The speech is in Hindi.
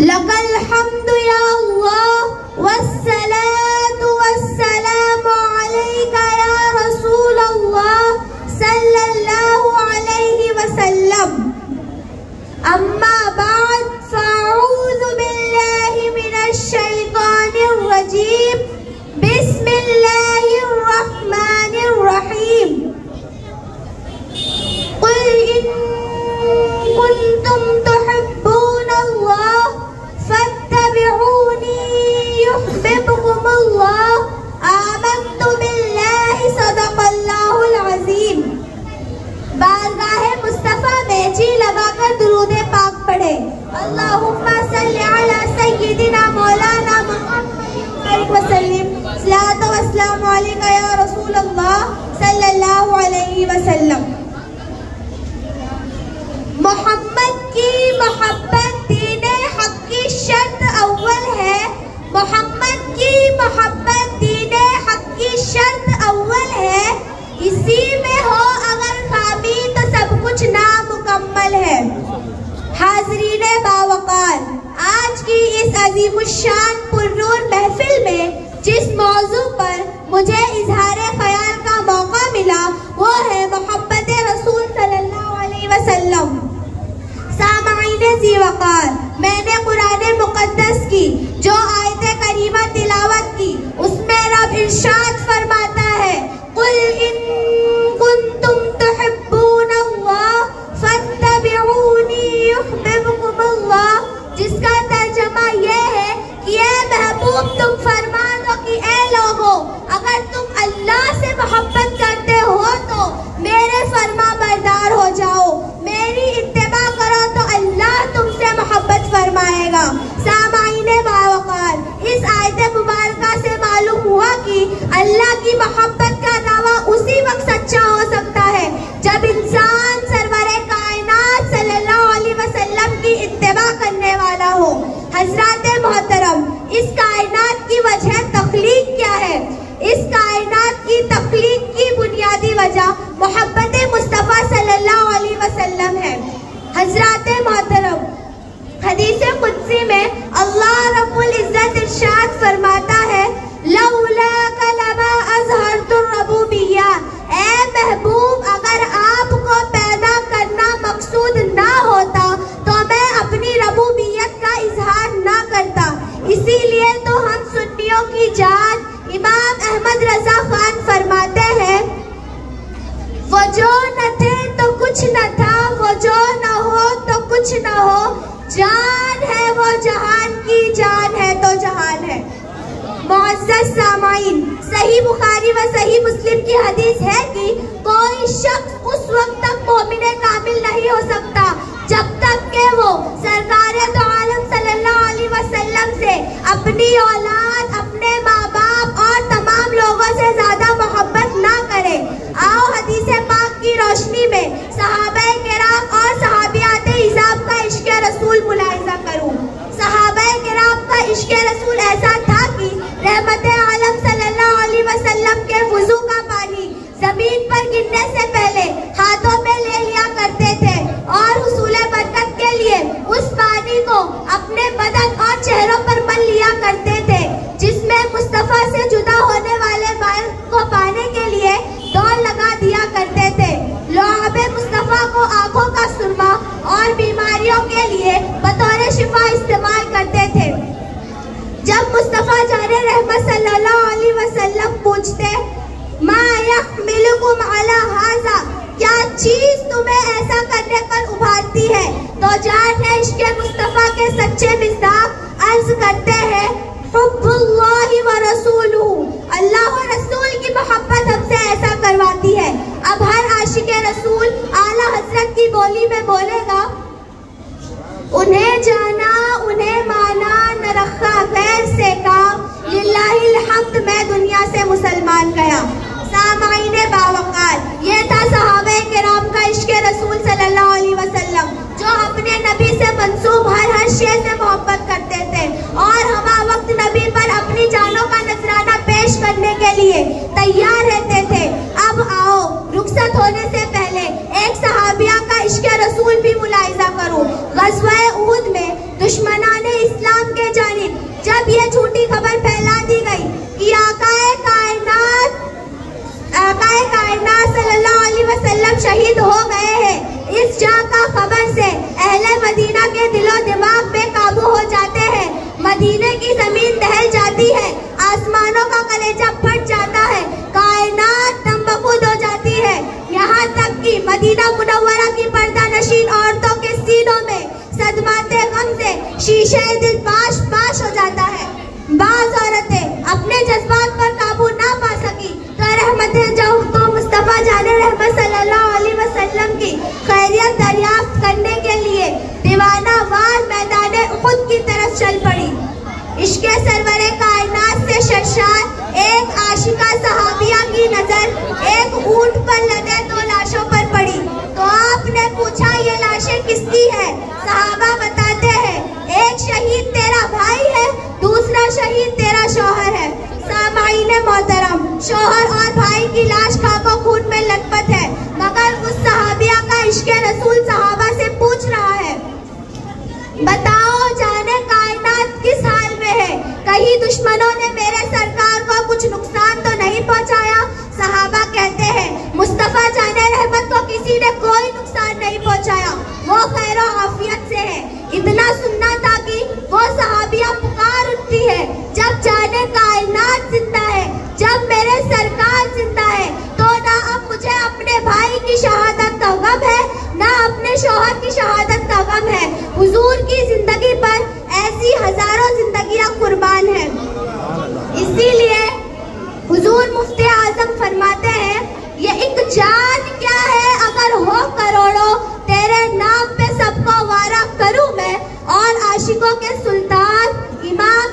लकल हम्दु या अल्लाह वस्सलातु वस्सलामु अलैका या रसूल अल्लाह सल्लल्लाहु अलैहि वसल्लम। अम्मा बाद फ़अऊज़ु बिल्लाहि मिनश शैतानिर रजीम। बिस्मिल्लाहिर रहमानिर रहीम। कुल इन कुंतुम तुहिब्बूनल्लाह फत्तबिऊनी युह्बिबकुमुल्लाह। आमन्तु बिल्लाहि सदक़ल्लाहुल अज़ीम। बारगाहे मुस्तफ़ा में जी लगाकर दुरूद पाक पढ़े। अल्लाहुम्मा सल्लि अला सय्यिदिना मौलाना मुहम्मद वसल्लिम। सलातो वस्सलामु अलैका या रसूल अल्लाह सल्लल्लाहु अलैहि वसल्लम। मोहम्मद की मोहब्बत दीने हक की शर्त अव्वल है। मोहम्मद की मोहब्बत दीने हक की शर्त अव्वल है। इसी में हो अगर खामी तो सब कुछ नामुकम्मल है। हाज़रीने बावकार, आज की इस अज़ीमुश्शान पुरनूर महफिल में जिस मौजू पर मुझे इज़हारे ख्याल का मौका मिला वो है मोहब्बत रसूल सल्लल्लाहु अलैहि वसल्लम। सामाईने ज़ी वक़ार, मैंने कुरान मुक़द्दस की जो आयत करीमा तिलावत की उसमें रब इरशाद फरमाता है कुल इन कुंतुम तुहिब्बूनल्लाह फत्तबिऊनी युह्बिबकुमुल्लाह, जिसका तर्जुमा ये है कि ए महबूब तुम फरमा दो कि ए लोगों, अगर तुम अल्लाह से मोहब्बत करते हो तो मेरे फरमा बरदार हो जाओ, मेरी इत्तिबा करो तो अल्लाह तुमसे मोहब्बत फरमाएगा। सामाईने बावकार, इस आयत मुबारका से मालूम हुआ कि अल्लाह की मोहब्बत का दावा उसी वक्त सच्चा हो सकता है जब इंसान सरवरे कायनात सल्लल्लाहु अलैहि वसल्लम की इत्तिबा करने वाला हो। हज़रात मोहतरम, इस कायनात की वजह तख्लीक क्या है? इस कायनात की तख्लीक की बुनियादी वजह मोहब्बत मुस्तफ़ा सल्लल्लाहु अलैहि वसल्लम है। हज़रात मोहतरम, हदीस कुदसी में अल्लाह रब्बुल इज़्ज़त इरशाद फरमाता है लौलाका लमा अज़हरतुर रबूबिय्या। ए महबूब, अगर आपको पैदा करना मकसूद ना होता तो मैं अपनी रबूबियत का इजहार ना करता। इसीलिए तो हम सुन्नियों की जान इमाम अहमद रजा खान फरमाते हैं वो जो न थे तो कुछ न था, वो जो न हो तो कुछ न हो, जान है वो जहान की, जान है तो जहान है। मुअज़्ज़ज़ सामाईन, सही बुखारी व सही मुस्लिम की हदीस है कि कोई शख्स उस वक्त तक मोमिने कामिल नहीं हो सकता जब तक के वो सरकारे दो आलम सल्लल्लाहु अलैहि वसल्लम से अपनी औलाद, अपने माँ बाप और तमाम लोगों से ज्यादा मोहब्बत ना करे। आओ हदीस पाक की रोशनी में सहाबाए किराम और सहाबियाते इज़ाम का इश्क़ रसूल मुलाहिज़ा करूं। सहाबाए किराम का इश्क़ रसूल ऐसा था कि रहमते आलम सल्लल्लाहु अलैहि वसल्लम के वुज़ू का पानी जमीन पर गिरने से पहले हाथों में ले लिया करते थे और हुसूले बरकत के लिए उस पानी को अपने बदन और चेहरों पर मल लिया करते थे, जिसमें मुस्तफ़ा से जुदा होने वाले बाल को पाने के लिए दौड़ लगा दिया करते थे। लुआबे मुस्तफ़ा को आंखों का सुरमा और बीमारियों के लिए बतौर शिफा इस्तेमाल करते थे। जब मुस्तफ़ा जाने रहमत सल्लल्लाहु अलैहि वसल्लम पूछते मा यहमिलुकुम अला हाज़ा, क्या चीज तुम्हें ऐसा करने पर उभारती है, तो जान है इश्क़ मुस्तफ़ा के सच्चे मिज़दाक़ अर्ज करते हैं हुब्बुल्लाहि व रसूलुहु, अल्लाह और रसूल की मोहब्बत हमसे ऐसा करवाती है। अब हर आशिक़ रसूल आला हज़रत की बोली में बोलेगा उन्हें जाना, उन्हें माना, न रखा गैर से काम, लिल्लाहिल हम्द, मैं दुनिया से मुसलमान गया। सामाईने बावकार, ये था सहाबे किराम का इश्क़ रसूल सल्लल्लाहु अलैहि वसल्लम जो अपने नबी से मंसूब हर शे से मोहब्बत करते थे और हमा वक्त नबी पर अपनी जानों का नजराना पेश करने के लिए तैयार रहते थे। अब आओ रुखसत होने से पहले एक सहाबिया का इश्क़ रसूल भी मुलाहिज़ा करूं। ग़ज़वा-ए-उहद में दुश्मनाने जब ये झूठी खबर फैला दी गई कि आकाए कायनात सल्लल्लाहु अलैहि वसल्लम शहीद हो गए हैं, इस जाका खबर से अहले मदीना के दिलो दिमाग बेकाबू हो जाते हैं। मदीने की जमीन दहल जाती है, आसमानों का कलेजा फट जाता है, कायनात तंबकूद हो जाती है। यहाँ तक कि मदीना मुनव्वरा की पर्दा नशीन औरतों के सीनों में सदमाते गम से शीशे दिल पाश पाश हो जाता है। बाज औरतें अपने जज्बात पर काबू ना पा सकी तो रहमतें जो तो मुस्तफा जाने रहमत सल्लल्लाहु अलैहि वसल्लम की खैरियत दरियाफ्त करने के लिए दीवाना वार मैदाने उहुद की तरफ चल पड़ी। इश्के सरवरे कायनात से शर्शार एक आशिका सहाबिया की नजर एक ऊंट पर लदे 2 लाशों पर पड़ी तो आपने पूछा ये लाशें किसकी है? सहाबा बताते हैं एक शहीद तेरा भाई है, दूसरा शहीद तेरा शौहर है। सामाईने मोहतरम, शौहर और भाई की लाश खाको खून में लथपथ है, मगर उस सहाबिया का इश्के रसूल सहाबा से पूछ रहा है, बताओ जाने कायनात किस हाल में है? कहीं दुश्मनों ने मेरे सरकार को कुछ नुकसान तो नहीं पहुंचाया? सहाबा कहते हैं मुस्तफा जाने रहमत को किसी ने कोई नुकसान नहीं पहुंचाया, वो खैरो आफियत से है। इतना सुनना था कि वो सहाबिया पुकार उठती है, जब जाने कायनात जिंदा है, जब मेरे सरकार जिंदा है, तो ना अब मुझे अपने भाई की शहादत का गम है, ना अपने शौहर की शहादत का गम है। हुजूर की जिंदगी पर ऐसी हजारों जिंदगियां कुर्बान है। इसीलिए हुजूर मुफ्ती आजम फरमाते हैं, ये एक जान क्या है अगर हो करोड़ों, तेरे नाम पे सबको वारा करूं मैं और आशिकों के